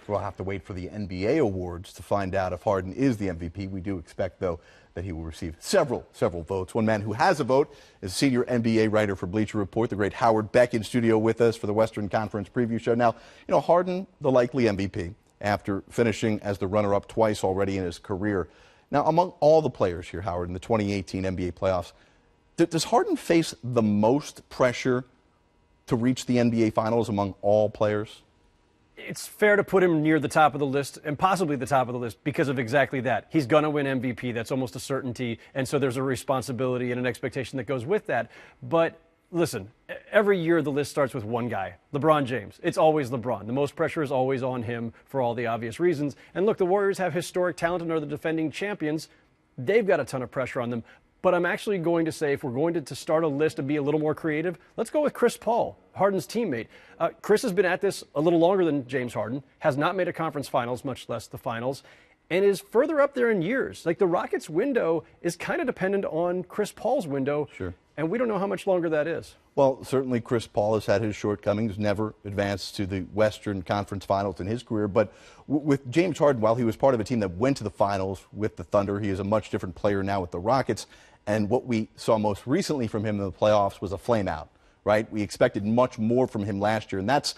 We'll have to wait for the NBA awards to find out if Harden is the MVP. We do expect, though, that he will receive several votes. One man who has a vote is senior NBA writer for Bleacher Report, the great Howard Beck, in studio with us for the Western Conference preview show. Now, Harden, the likely MVP, after finishing as the runner-up twice already in his career. Now, among all the players here, Howard, in the 2018 NBA playoffs, does Harden face the most pressure to reach the NBA Finals among all players? It's fair to put him near the top of the list, and possibly the top of the list, because of exactly that. He's going to win MVP. That's almost a certainty, and so there's a responsibility and an expectation that goes with that. But listen, every year the list starts with one guy, LeBron James. It's always LeBron. The most pressure is always on him for all the obvious reasons. And look, the Warriors have historic talent and are the defending champions. They've got a ton of pressure on them. But I'm actually going to say, if we're going to start a list and be a little more creative, let's go with Chris Paul, Harden's teammate. Chris has been at this a little longer than James Harden, has not made a conference finals, much less the finals, and is further up there in years. Like, the Rockets' window is kind of dependent on Chris Paul's window. Sure. And we don't know how much longer that is. Well, certainly Chris Paul has had his shortcomings, never advanced to the Western Conference Finals in his career. But with James Harden, while he was part of a team that went to the finals with the Thunder, he is a much different player now with the Rockets. And what we saw most recently from him in the playoffs was a flame-out, right? We expected much more from him last year, and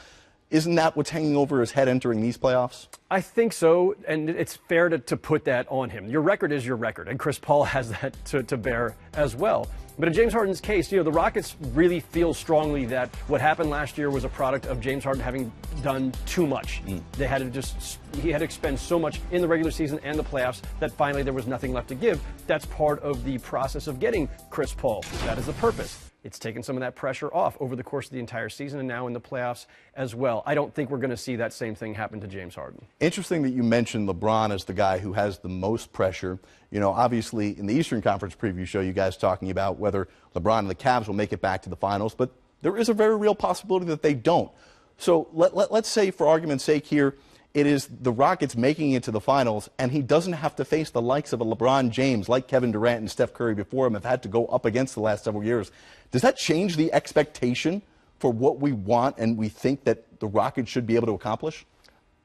isn't that what's hanging over his head entering these playoffs? I think so, and it's fair to put that on him. Your record is your record, and Chris Paul has that to bear as well. But in James Harden's case, the Rockets really feel strongly that what happened last year was a product of James Harden having done too much. He had to expend so much in the regular season and the playoffs that finally there was nothing left to give. That's part of the process of getting Chris Paul. That is the purpose. It's taken some of that pressure off over the course of the entire season and now in the playoffs as well. I don't think we're going to see that same thing happen to James Harden. Interesting that you mentioned LeBron as the guy who has the most pressure. Obviously in the Eastern Conference preview show, you guys talking about whether LeBron and the Cavs will make it back to the finals, but there is a very real possibility that they don't. So let's say, for argument's sake here, it is the Rockets making it to the finals, and he doesn't have to face the likes of a LeBron James, like Kevin Durant and Steph Curry before him have had to go up against the last several years. Does that change the expectation for what we want and we think that the Rockets should be able to accomplish?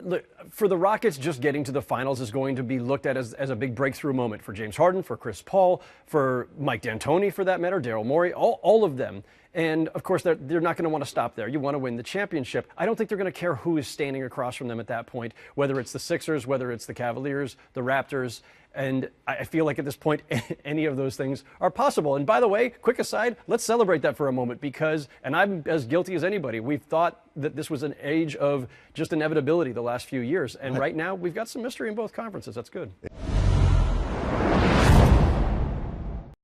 Look, for the Rockets, just getting to the finals is going to be looked at as a big breakthrough moment for James Harden, for Chris Paul, for Mike D'Antoni, for that matter, Daryl Morey, all of them. And, of course, they're not going to want to stop there. You want to win the championship. I don't think they're going to care who is standing across from them at that point, whether it's the Sixers, whether it's the Cavaliers, the Raptors. And I feel like at this point, any of those things are possible. And by the way, quick aside, let's celebrate that for a moment because, and I'm as guilty as anybody, we've thought that this was an age of just inevitability the last few years. And right now, we've got some mystery in both conferences. That's good.